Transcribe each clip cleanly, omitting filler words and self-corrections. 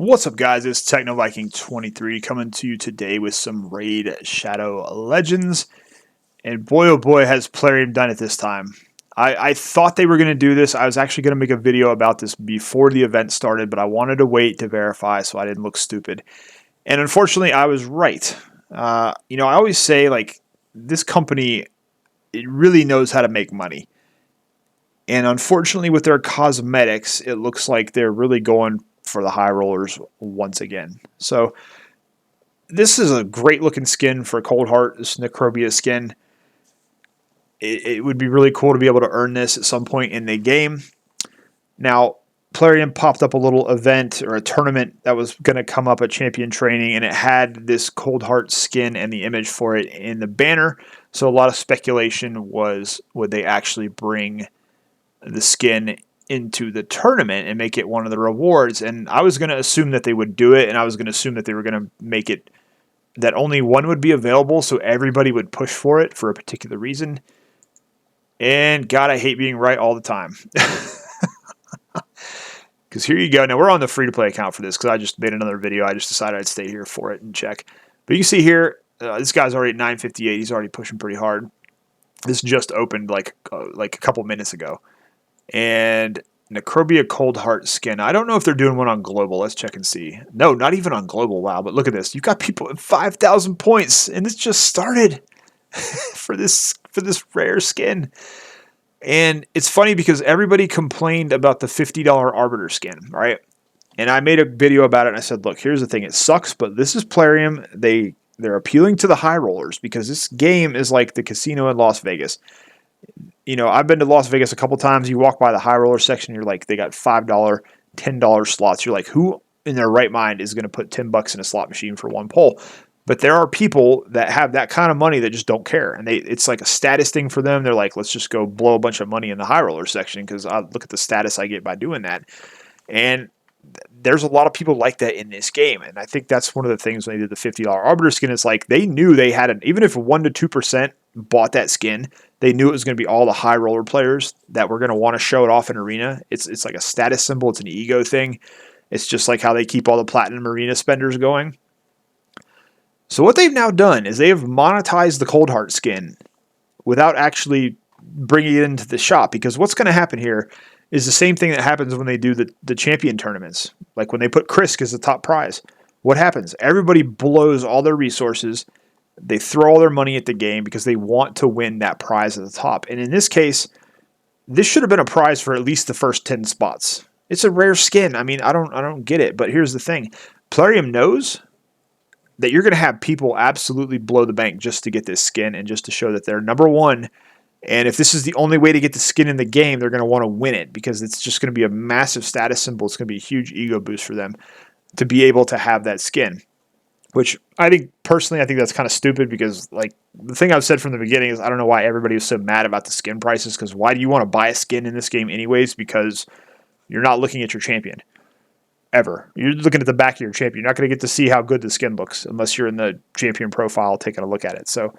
What's up, guys? It's TechnoViking23 coming to you today with some Raid Shadow Legends. And boy, oh boy, has Plarium done it this time. I thought they were going to do this. I was actually going to make a video about this before the event started, but I wanted to wait to verify so I didn't look stupid. And unfortunately, I was right. I always say, like, this company, it really knows how to make money. And unfortunately, with their cosmetics, it looks like they're really going for the high rollers once again. So this is a great looking skin for Coldheart, this Necrobia skin. It would be really cool to be able to earn this at some point in the game. Now, Plarium popped up a little event or a tournament that was going to come up at Champion Training, and it had this Coldheart skin and the image for it in the banner. So a lot of speculation was, would they actually bring the skin into the tournament and make it one of the rewards? And I was going to assume that they would do it, and I was going to assume that they were going to make it that only one would be available, so everybody would push for it for a particular reason. And God, I hate being right all the time. Because here you go. Now, we're on the free-to-play account for this because I just made another video. I just decided I'd stay here for it and check. But you can see here, this guy's already at 958. He's already pushing pretty hard. This just opened like a couple minutes ago. And Necrobia Coldheart skin. I don't know if they're doing one on global. Let's check and see. No, not even on global. Wow, but look at this. You've got people at 5,000 points, and this just started for this rare skin. And it's funny because everybody complained about the $50 Arbiter skin, right? And I made a video about it, and I said, look, here's the thing. It sucks, but this is Plarium. They're appealing to the high rollers because this game is like the casino in Las Vegas. You know, I've been to Las Vegas a couple times. You walk by the high roller section, you're like, they got $5, $10 slots. You're like, who in their right mind is going to put $10 in a slot machine for one pull? But there are people that have that kind of money that just don't care. And it's like a status thing for them. They're like, let's just go blow a bunch of money in the high roller section because I look at the status I get by doing that. And there's a lot of people like that in this game. And I think that's one of the things when they did the $50 Arbiter skin. It's like they knew they had even if 1% to 2% bought that skin, they knew it was going to be all the high roller players that were going to want to show it off in arena. It's like a status symbol. It's an ego thing. It's just like how they keep all the platinum arena spenders going. So what they've now done is they have monetized the Coldheart skin without actually bringing it into the shop, because what's going to happen here is the same thing that happens when they do the champion tournaments. Like when they put Krisk as the top prize. What happens? Everybody blows all their resources. They throw all their money at the game because they want to win that prize at the top. And in this case, this should have been a prize for at least the first 10 spots. It's a rare skin. I mean, I don't get it. But here's the thing. Plarium knows that you're going to have people absolutely blow the bank just to get this skin and just to show that they're number one. And if this is the only way to get the skin in the game, they're going to want to win it because it's just going to be a massive status symbol. It's going to be a huge ego boost for them to be able to have that skin. Which I think that's kind of stupid because, like, the thing I've said from the beginning is I don't know why everybody was so mad about the skin prices, because why do you want to buy a skin in this game anyways? Because you're not looking at your champion. Ever. You're looking at the back of your champion. You're not going to get to see how good the skin looks unless you're in the champion profile taking a look at it. So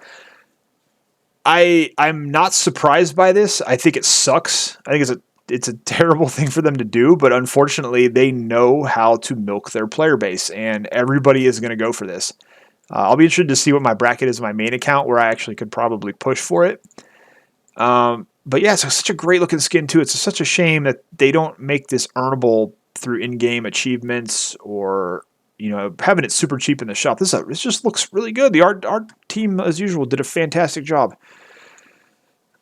I'm not surprised by this. I think it sucks. I think it's a terrible thing for them to do, but unfortunately they know how to milk their player base, and everybody is going to go for this. I'll be interested to see what my bracket is in my main account, where I actually could probably push for it. But yeah, it's such a great looking skin too. It's such a shame that they don't make this earnable through in-game achievements or, you know, having it super cheap in the shop. This just looks really good. The art team, as usual, did a fantastic job.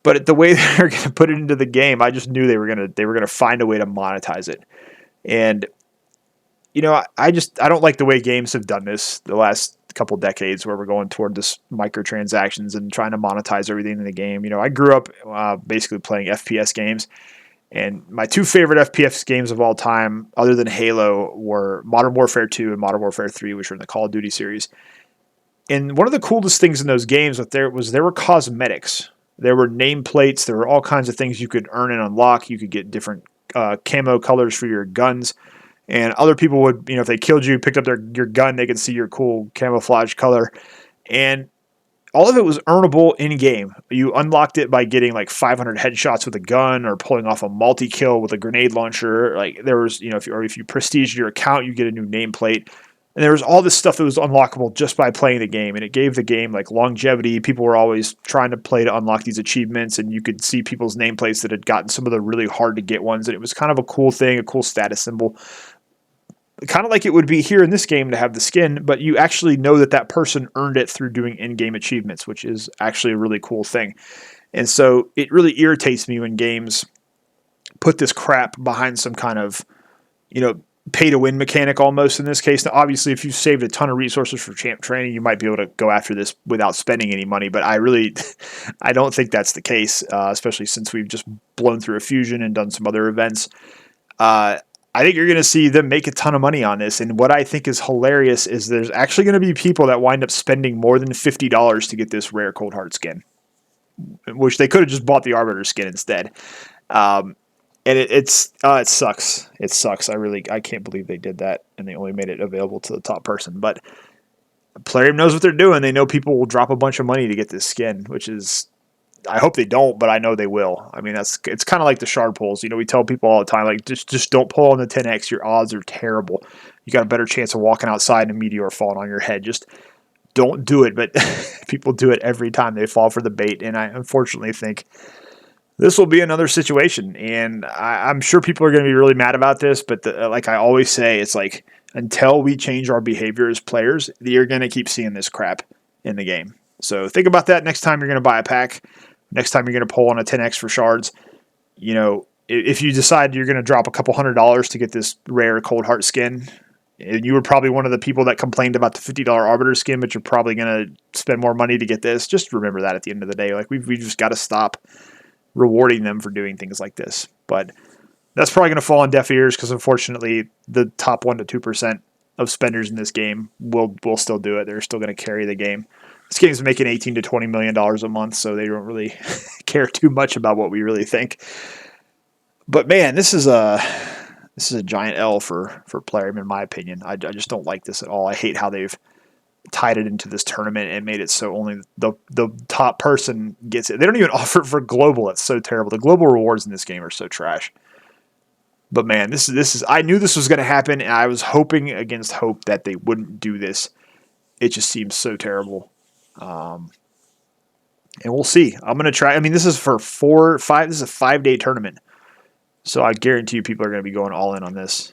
But the way they're going to put it into the game, I just knew they were going to find a way to monetize it. And, you know, I don't like the way games have done this the last couple decades, where we're going toward this microtransactions and trying to monetize everything in the game. You know, I grew up basically playing FPS games. And my two favorite FPS games of all time, other than Halo, were Modern Warfare 2 and Modern Warfare 3, which were in the Call of Duty series. And one of the coolest things in those games there were cosmetics. There were nameplates. There were all kinds of things you could earn and unlock. You could get different camo colors for your guns. And other people would, you know, if they killed you, picked up your gun, they could see your cool camouflage color. And all of it was earnable in game. You unlocked it by getting like 500 headshots with a gun or pulling off a multi-kill with a grenade launcher. Like there was, you know, if you prestige your account, you get a new nameplate. And there was all this stuff that was unlockable just by playing the game. And it gave the game like longevity. People were always trying to play to unlock these achievements. And you could see people's nameplates that had gotten some of the really hard to get ones. And it was kind of a cool thing, a cool status symbol. Kind of like it would be here in this game to have the skin, but you actually know that that person earned it through doing in-game achievements, which is actually a really cool thing. And so it really irritates me when games put this crap behind some kind of, you know, pay-to-win mechanic almost in this case. Now, obviously, if you saved a ton of resources for champ training, you might be able to go after this without spending any money, but I don't think that's the case, especially since we've just blown through a fusion and done some other events. I think you're going to see them make a ton of money on this, and what I think is hilarious is there's actually going to be people that wind up spending more than $50 to get this rare Coldheart skin, which they could have just bought the Arbiter skin instead. And it sucks. It sucks. I can't believe they did that and they only made it available to the top person. But Plarium knows what they're doing. They know people will drop a bunch of money to get this skin, which is, I hope they don't, but I know they will. I mean, it's kind of like the shard pulls. You know, we tell people all the time, like, just don't pull on the 10x. Your odds are terrible. You got a better chance of walking outside and a meteor falling on your head. Just don't do it. But people do it every time they fall for the bait. And I unfortunately think this will be another situation, and I'm sure people are going to be really mad about this, but like I always say, it's like until we change our behavior as players, you're going to keep seeing this crap in the game. So think about that next time you're going to buy a pack, next time you're going to pull on a 10x for shards. You know, if you decide you're going to drop a couple $100s to get this rare Coldheart skin, and you were probably one of the people that complained about the $50 Arbiter skin, but you're probably going to spend more money to get this, just remember that at the end of the day. Like we just got to stop rewarding them for doing things like this. But that's probably going to fall on deaf ears because unfortunately the top 1 to 2% of spenders in this game will still do it. They're still going to carry the game. This game's making $18 to $20 million a month, so they don't really care too much about what we really think. But man, this is a giant L for Plarium in my opinion. I just don't like this at all. I hate how they've tied it into this tournament and made it so only the top person gets it. They don't even offer it for global. It's so terrible. The global rewards in this game are so trash. But man, this is I knew this was going to happen, and I was hoping against hope that they wouldn't do this. It just seems so terrible. And we'll see. I'm going to try. I mean, this is for 5. This is a 5-day tournament, so I guarantee you people are going to be going all in on this.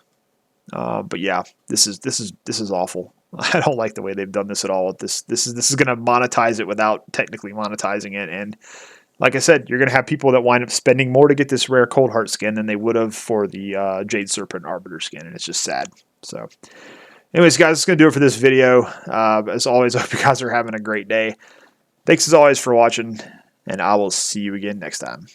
But yeah, this is awful. I don't like the way they've done this at all. This is going to monetize it without technically monetizing it. And like I said, you're going to have people that wind up spending more to get this rare Coldheart skin than they would have for the Jade Serpent Arbiter skin. And it's just sad. So anyways, guys, that's going to do it for this video. As always, I hope you guys are having a great day. Thanks as always for watching, and I will see you again next time.